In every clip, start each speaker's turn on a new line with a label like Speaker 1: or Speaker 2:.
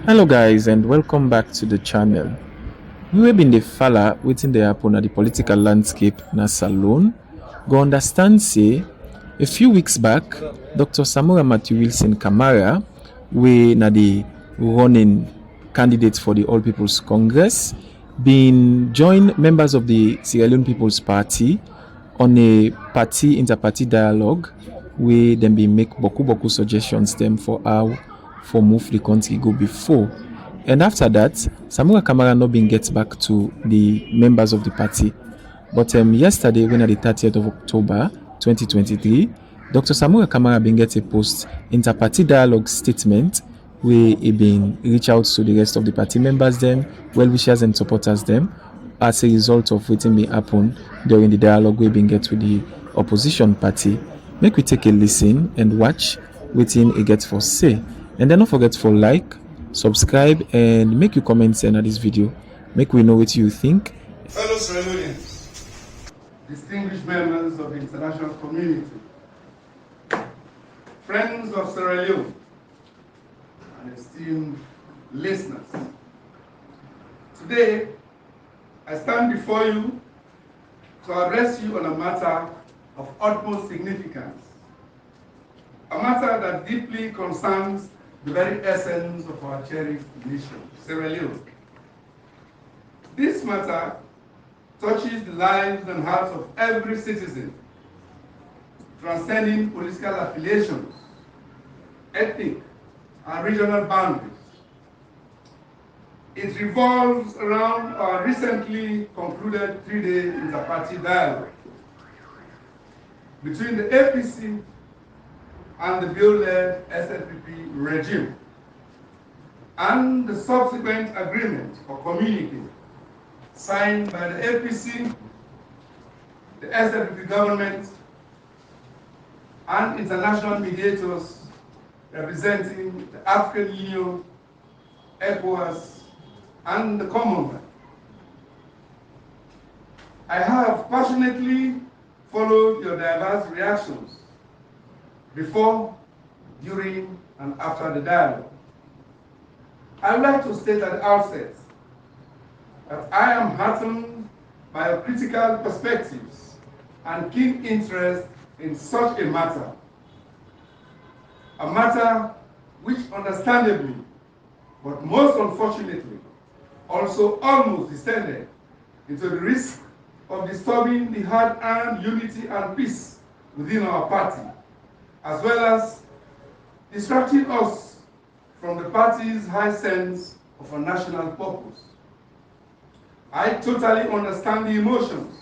Speaker 1: Hello guys and welcome back to the channel. We have been the falla waiting the happen at the political landscape na salon. Go understand say a few weeks back, Dr. Samura Kamara, we na the running candidate for the All People's Congress, been joined members of the Sierra Leone People's Party on a party inter-party dialogue where them be make boku suggestions them for how for move the country go before. And after that, Samura Kamara not been get back to the members of the party. But yesterday, when at the 30th of October 2023, Dr. Samura Kamara been get a post inter-party dialogue statement where he been reach out to the rest of the party members them, well-wishers and supporters them as a result of waiting may happen during the dialogue we been get with the opposition party. Make we take a listen and watch waiting it gets for say. And then don't forget for like, subscribe and make your comments under this video. Make we know what you think.
Speaker 2: Fellow Sierra Leoneans, distinguished members of the international community, friends of Sierra Leone, and esteemed listeners. Today, I stand before you to address you on a matter of utmost significance, a matter that deeply concerns the very essence of our cherished nation, Sierra Leone. This matter touches the lives and hearts of every citizen, transcending political affiliations, ethnic and regional boundaries. It revolves around our recently concluded three-day inter-party dialogue between the APC and the bill-led SLPP regime, and the subsequent agreement or communique signed by the APC, the SLPP government, and international mediators representing the African Union, ECOWAS, and the Commonwealth. I have passionately followed your diverse reactions before, during, and after the dialogue. I would like to state at the outset that I am heartened by your critical perspectives and keen interest in such a matter which understandably, but most unfortunately, also almost descended into the risk of disturbing the hard-earned unity and peace within our party, as well as distracting us from the party's high sense of a national purpose. I totally understand the emotions,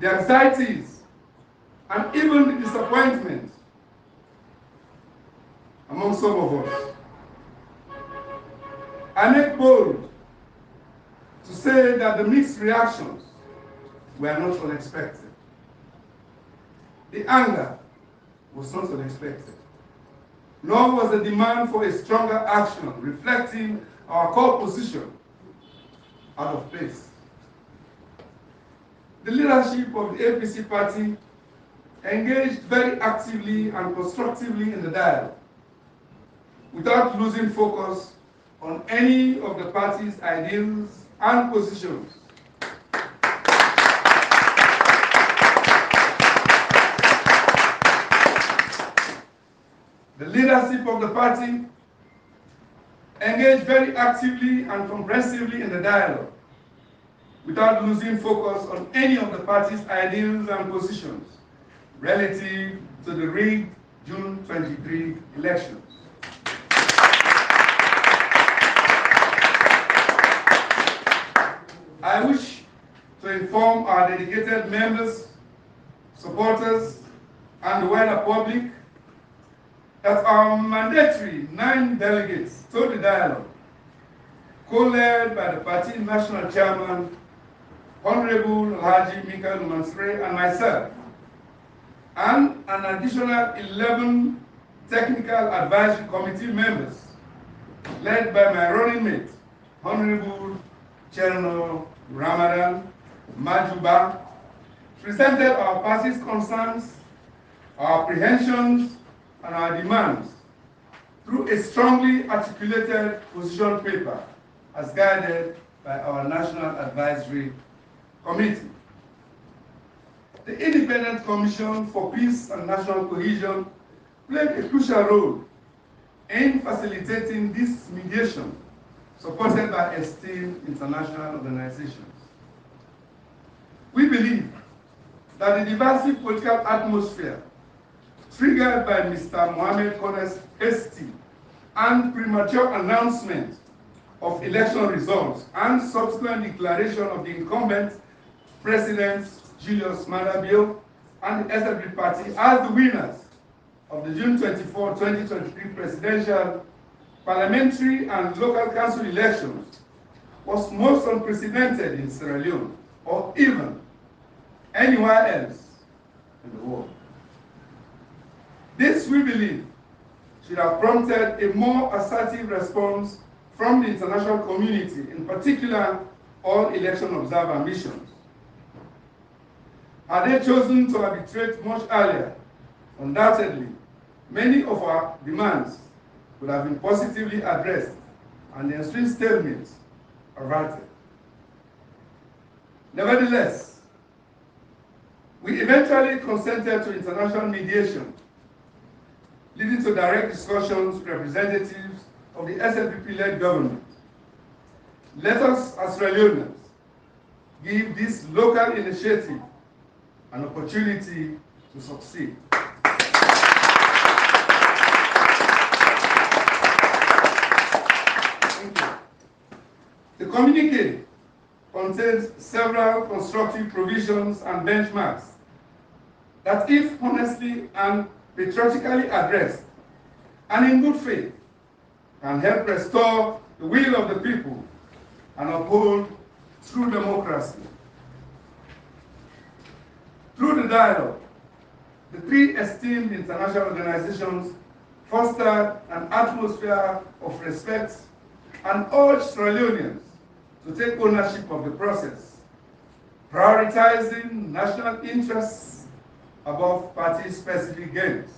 Speaker 2: the anxieties, and even the disappointment among some of us. I make bold to say that the mixed reactions were not unexpected. The anger was not unexpected, nor was the demand for a stronger action reflecting our core position out of place. The leadership of the APC party engaged very actively and constructively in the dialogue, without losing focus on any of the party's ideals and positions. The leadership of the party engaged very actively and comprehensively in the dialogue, without losing focus on any of the party's ideals and positions relative to the rigged June 23 elections. I wish to inform our dedicated members, supporters, and the wider public that our mandatory 9 delegates to the dialogue, co-led by the party national chairman, Honorable Haji Mikael Mansure, and myself, and an additional 11 technical advisory committee members, led by my running mate, Honorable Cherno Ramadan Majuba, presented our party's concerns, our apprehensions, and our demands through a strongly articulated position paper as guided by our National Advisory Committee. The Independent Commission for Peace and National Cohesion played a crucial role in facilitating this mediation, supported by esteemed international organizations. We believe that the divisive political atmosphere triggered by Mr. Mohamed Kone's hasty and premature announcement of election results and subsequent declaration of the incumbent President Julius Maada Bio and the SFP party as the winners of the June 24, 2023 presidential, parliamentary and local council elections was most unprecedented in Sierra Leone or even anywhere else in the world. This, we believe, should have prompted a more assertive response from the international community, in particular all election observer missions. Had they chosen to arbitrate much earlier, undoubtedly, many of our demands would have been positively addressed and the ensuing stalemate averted. Nevertheless, we eventually consented to international mediation, leading to direct discussions with representatives of the SLPP-led government. Let us, as Sierra Leoneans, give this local initiative an opportunity to succeed. The communique contains several constructive provisions and benchmarks that, if honestly and patriotically addressed and in good faith, can help restore the will of the people and uphold true democracy. Through the dialogue, the three esteemed international organizations fostered an atmosphere of respect and urged Sierra Leoneans to take ownership of the process, prioritizing national interests above party-specific gains.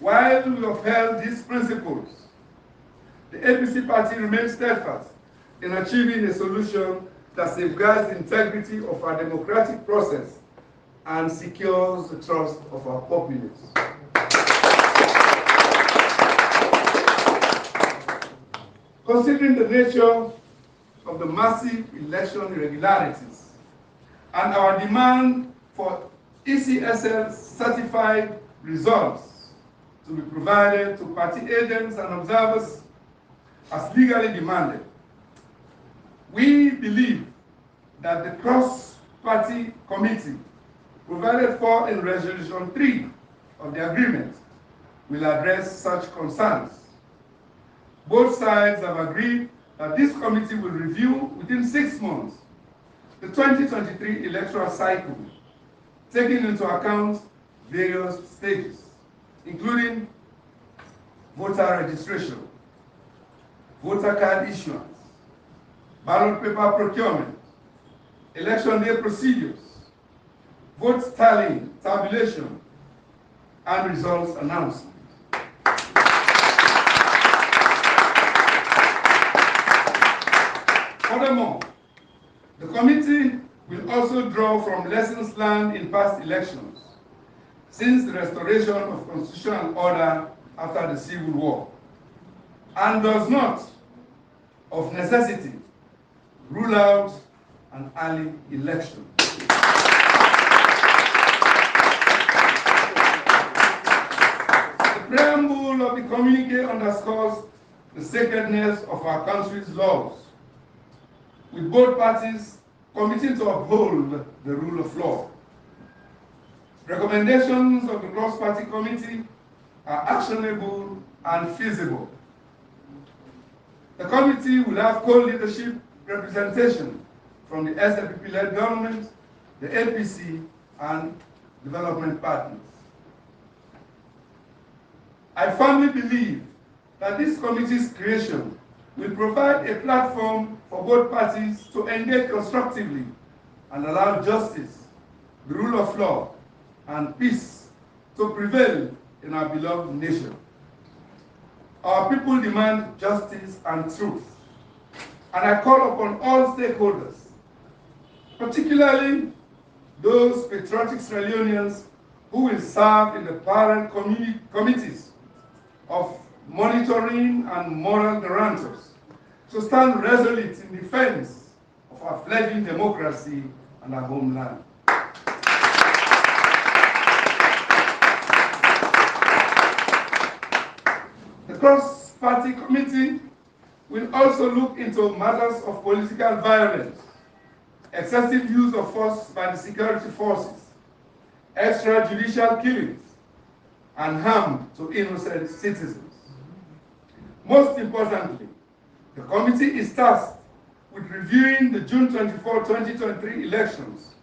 Speaker 2: While we upheld these principles, the APC party remains steadfast in achieving a solution that safeguards the integrity of our democratic process and secures the trust of our populace. Considering the nature of the massive election irregularities and our demand for ECSL certified results to be provided to party agents and observers as legally demanded, we believe that the cross-party committee provided for in Resolution 3 of the agreement will address such concerns. Both sides have agreed that this committee will review within 6 months the 2023 electoral cycle, taking into account various stages, including voter registration, voter card issuance, ballot paper procurement, election day procedures, vote tallying, tabulation, and results announcement. Furthermore, the committee will also draw from lessons learned in past elections since the restoration of constitutional order after the Civil War, and does not, of necessity, rule out an early election. The preamble of the communique underscores the sacredness of our country's laws, with both parties committing to uphold the rule of law. Recommendations of the cross-party committee are actionable and feasible. The committee will have co-leadership representation from the SLPP-led government, the APC, and development partners. I firmly believe that this committee's creation will provide a platform for both parties to engage constructively and allow justice, the rule of law, and peace to prevail in our beloved nation. Our people demand justice and truth, and I call upon all stakeholders, particularly those patriotic Sierra Leoneans who will serve in the parent committees of monitoring and moral guarantors, to stand resolute in defense of our fledgling democracy and our homeland. The cross-party committee will also look into matters of political violence, excessive use of force by the security forces, extrajudicial killings, and harm to innocent citizens. Most importantly, the committee is tasked with reviewing the June 24, 2023 elections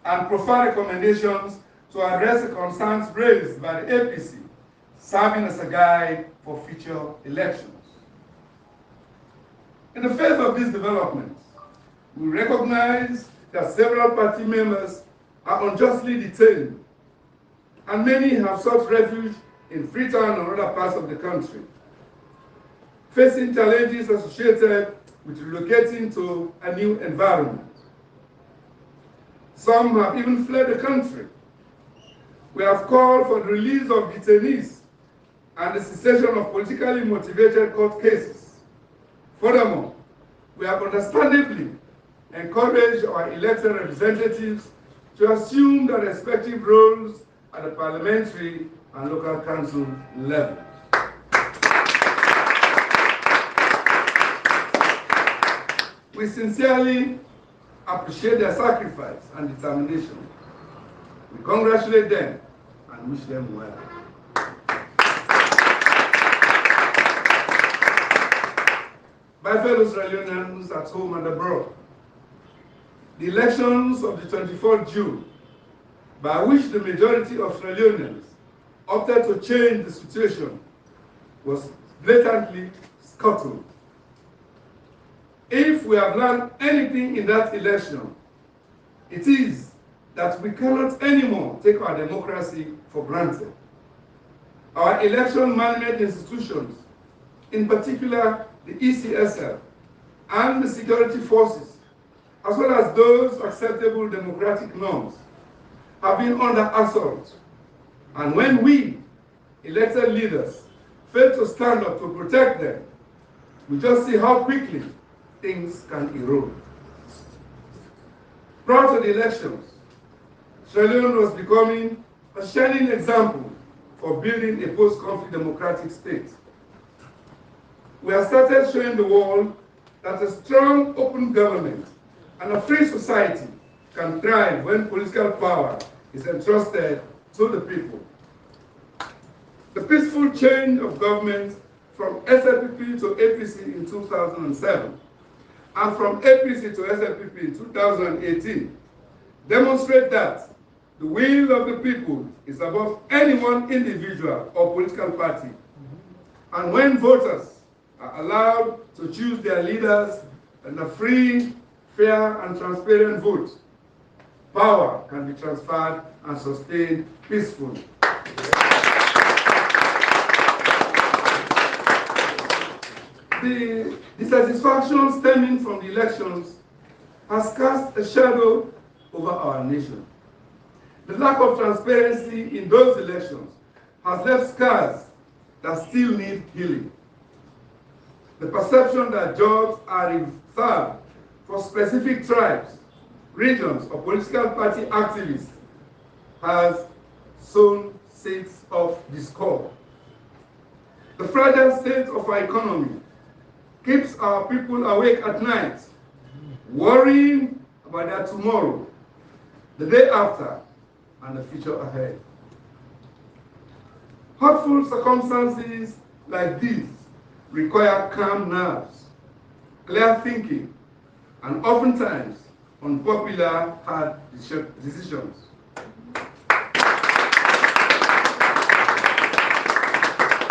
Speaker 2: and provide recommendations to address the concerns raised by the APC, serving as a guide for future elections. In the face of these developments, we recognize that several party members are unjustly detained, and many have sought refuge in Freetown and other parts of the country, facing challenges associated with relocating to a new environment. Some have even fled the country. We have called for the release of detainees and the cessation of politically motivated court cases. Furthermore, we have understandably encouraged our elected representatives to assume their respective roles at the parliamentary and local council level. We sincerely appreciate their sacrifice and determination. We congratulate them and wish them well. My fellow Sierra Leoneans at home and abroad, the elections of the 24th June, by which the majority of Sierra Leoneans opted to change the situation, was blatantly scuttled. If we have learned anything in that election, it is that we cannot anymore take our democracy for granted. Our election management institutions, in particular the ECSL and the security forces, as well as those acceptable democratic norms, have been under assault. And when we, elected leaders, fail to stand up to protect them, we just see how quickly things can erode. Prior to the elections, Sierra Leone was becoming a shining example for building a post-conflict democratic state. We have started showing the world that a strong, open government and a free society can thrive when political power is entrusted to the people. The peaceful change of government from SLPP to APC in 2007 and from APC to SLPP in 2018 demonstrate that the will of the people is above any one individual or political party. And when voters are allowed to choose their leaders in a free, fair, and transparent vote, power can be transferred and sustained peacefully. The dissatisfaction stemming from the elections has cast a shadow over our nation. The lack of transparency in those elections has left scars that still need healing. The perception that jobs are reserved for specific tribes, regions, or political party activists has sown seeds of discord. The fragile state of our economy keeps our people awake at night, worrying about their tomorrow, the day after, and the future ahead. Hurtful circumstances like these require calm nerves, clear thinking, and oftentimes unpopular, hard decisions.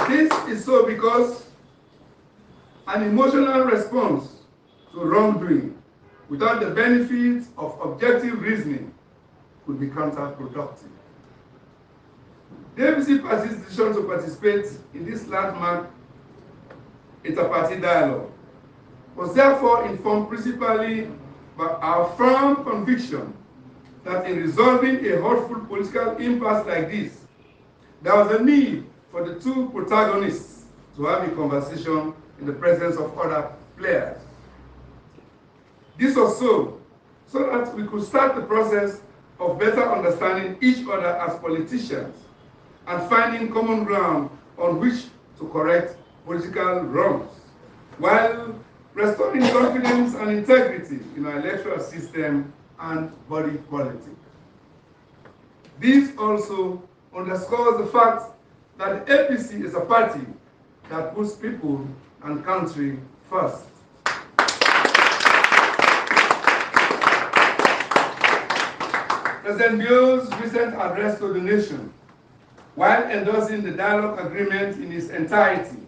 Speaker 2: This is so because an emotional response to wrongdoing without the benefits of objective reasoning could be counterproductive. The APC party's decision to participate in this landmark inter-party dialogue was therefore informed principally by our firm conviction that in resolving a hurtful political impasse like this, there was a need for the two protagonists to have a conversation in the presence of other players. This was so that we could start the process of better understanding each other as politicians and finding common ground on which to correct political wrongs, while restoring confidence and integrity in our electoral system and body politic. This also underscores the fact that the APC is a party that puts people and country first. President Bio's recent address to the nation, while endorsing the dialogue agreement in its entirety,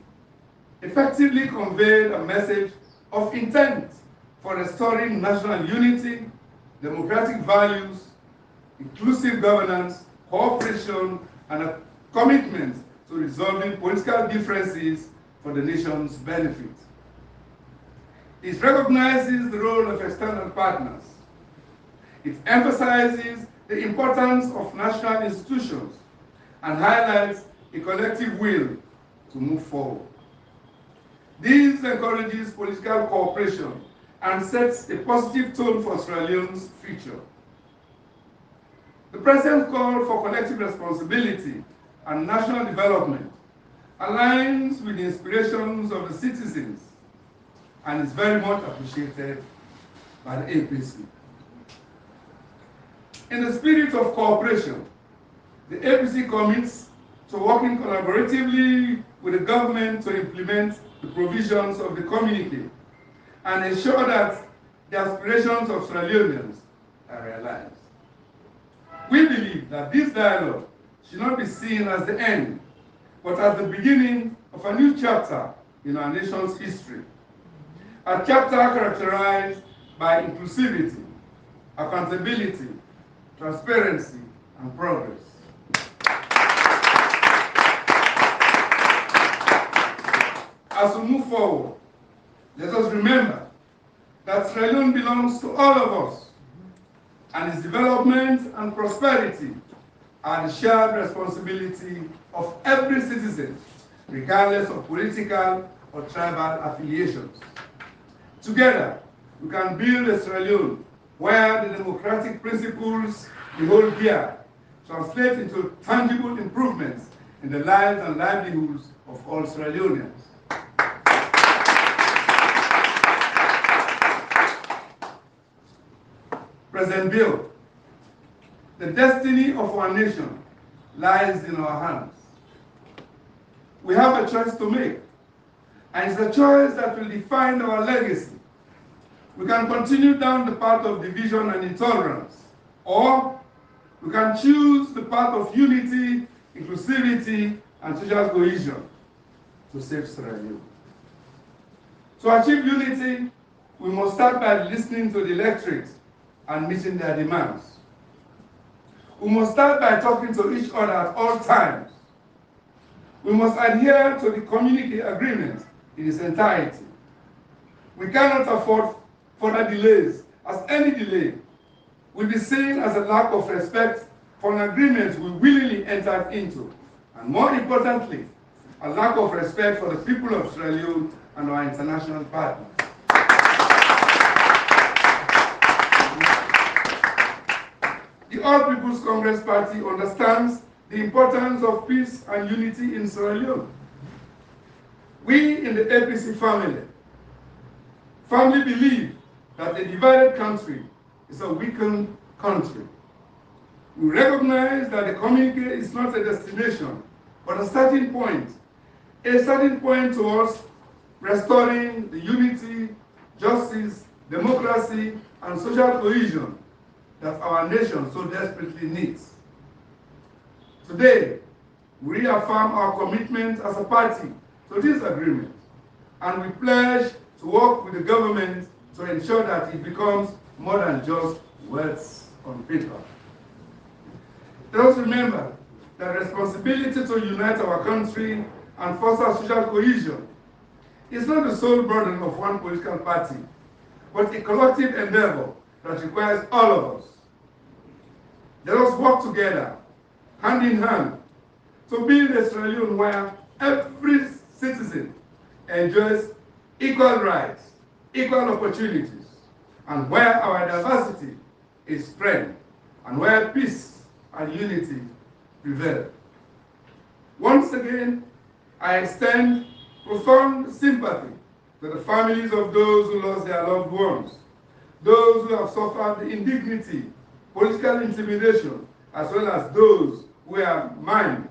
Speaker 2: effectively conveyed a message of intent for restoring national unity, democratic values, inclusive governance, cooperation, and a commitment to resolving political differences for the nation's benefit. It recognizes the role of external partners. It emphasizes the importance of national institutions and highlights a collective will to move forward. This encourages political cooperation and sets a positive tone for Sierra Leone's future. The President's call for collective responsibility and national development aligns with the inspirations of the citizens and is very much appreciated by the APC. In the spirit of cooperation, the APC commits to working collaboratively with the government to implement the provisions of the communique and ensure that the aspirations of Sierra Leoneans are realized. We believe that this dialogue should not be seen as the end, but as the beginning of a new chapter in our nation's history. A chapter characterized by inclusivity, accountability, transparency, and progress. As we move forward, let us remember that Sierra Leone belongs to all of us, and its development and prosperity are the shared responsibility of every citizen, regardless of political or tribal affiliations. Together, we can build a Sierra Leone where the democratic principles we hold dear translate into tangible improvements in the lives and livelihoods of all Sierra Leoneans. President Bill, the destiny of our nation lies in our hands. We have a choice to make, and it's a choice that will define our legacy. We can continue down the path of division and intolerance, or we can choose the path of unity, inclusivity, and social cohesion to save Sierra Leone. To achieve unity, we must start by listening to the electorate and meeting their demands. We must start by talking to each other at all times. We must adhere to the community agreement in its entirety. We cannot afford further delays, as any delay will be seen as a lack of respect for an agreement we willingly entered into, and more importantly, a lack of respect for the people of Sierra Leone and our international partners. The All People's Congress Party understands the importance of peace and unity in Sierra Leone. We in the APC family firmly believe that a divided country is a weakened country. We recognize that the communique is not a destination, but a starting point towards restoring the unity, justice, democracy, and social cohesion that our nation so desperately needs. Today, we reaffirm our commitment as a party to this agreement, and we pledge to work with the government to ensure that it becomes more than just words on paper. Let us remember the responsibility to unite our country and foster social cohesion is not the sole burden of one political party, but a collective endeavor that requires all of us. Let us work together, hand in hand, to build a Sierra Leone where every citizen enjoys equal rights, equal opportunities, and where our diversity is strength, and where peace and unity prevail. Once again, I extend profound sympathy to the families of those who lost their loved ones, those who have suffered the indignity, political intimidation, as well as those who are maimed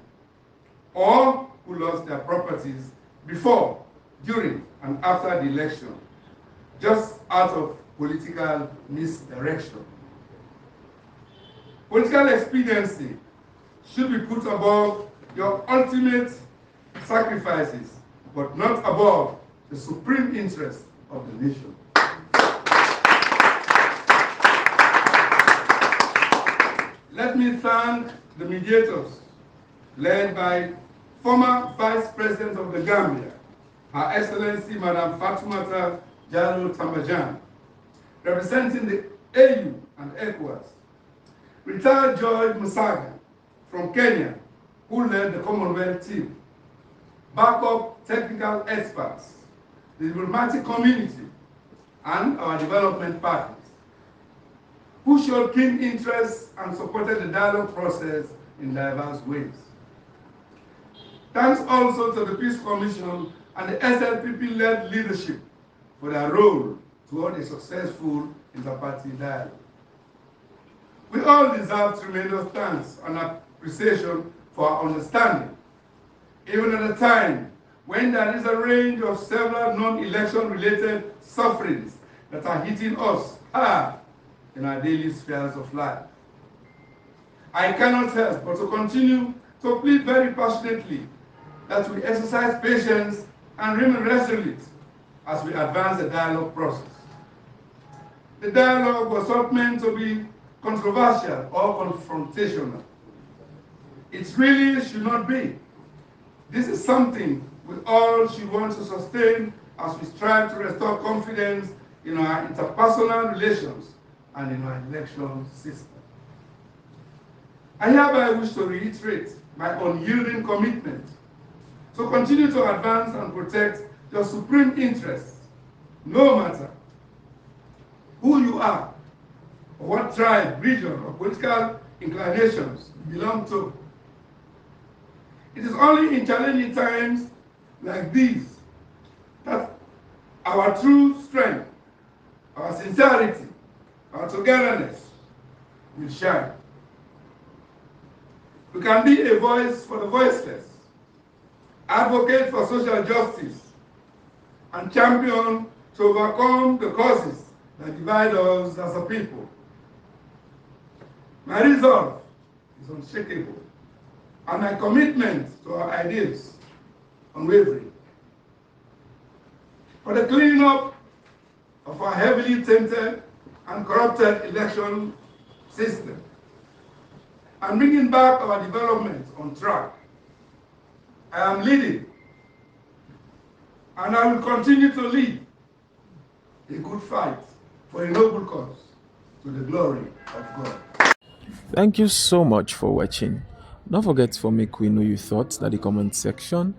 Speaker 2: or who lost their properties before, during, and after the election, just out of political misdirection. Political expediency should be put above your ultimate sacrifices, but not above the supreme interest of the nation. Let me thank the mediators, led by former Vice President of the Gambia, Her Excellency Madam Fatoumata Jallow Tambajan, representing the AU and ECOWAS, retired George Musaga from Kenya, who led the Commonwealth team, backup technical experts, the diplomatic community, and our development partners, who showed keen interest and supported the dialogue process in diverse ways. Thanks also to the Peace Commission and the SLPP-led leadership for their role toward a successful inter-party dialogue. We all deserve tremendous thanks and appreciation for our understanding, even at a time when there is a range of several non-election related sufferings that are hitting us hard in our daily spheres of life. I cannot help but to continue to plead very passionately that we exercise patience and remain resolute as we advance the dialogue process. The dialogue was not meant to be controversial or confrontational. It really should not be. This is something we all should want to sustain as we strive to restore confidence in our interpersonal relations and in our election system. I hereby wish to reiterate my unyielding commitment to continue to advance and protect your supreme interests, no matter who you are, or what tribe, region, or political inclinations you belong to. It is only in challenging times like these that our true strength, our sincerity, our togetherness will shine. We can be a voice for the voiceless, advocate for social justice, and champion to overcome the causes that divide us as a people. My resolve is unshakable, and my commitment to our ideals unwavering. For the cleaning up of our heavily tainted and corrupted election system, and bringing back our development on track, I am leading, and I will continue to lead a good fight for a noble cause to the glory of God.
Speaker 1: Thank you so much for watching. Don't forget to make we know your thoughts in the comment section.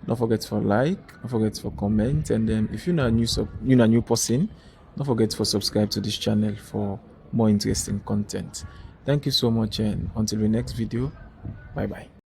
Speaker 1: Don't forget to like, don't forget to comment, and if you're not a new person, don't forget to subscribe to this channel for more interesting content. Thank you so much, and until the next video, bye bye.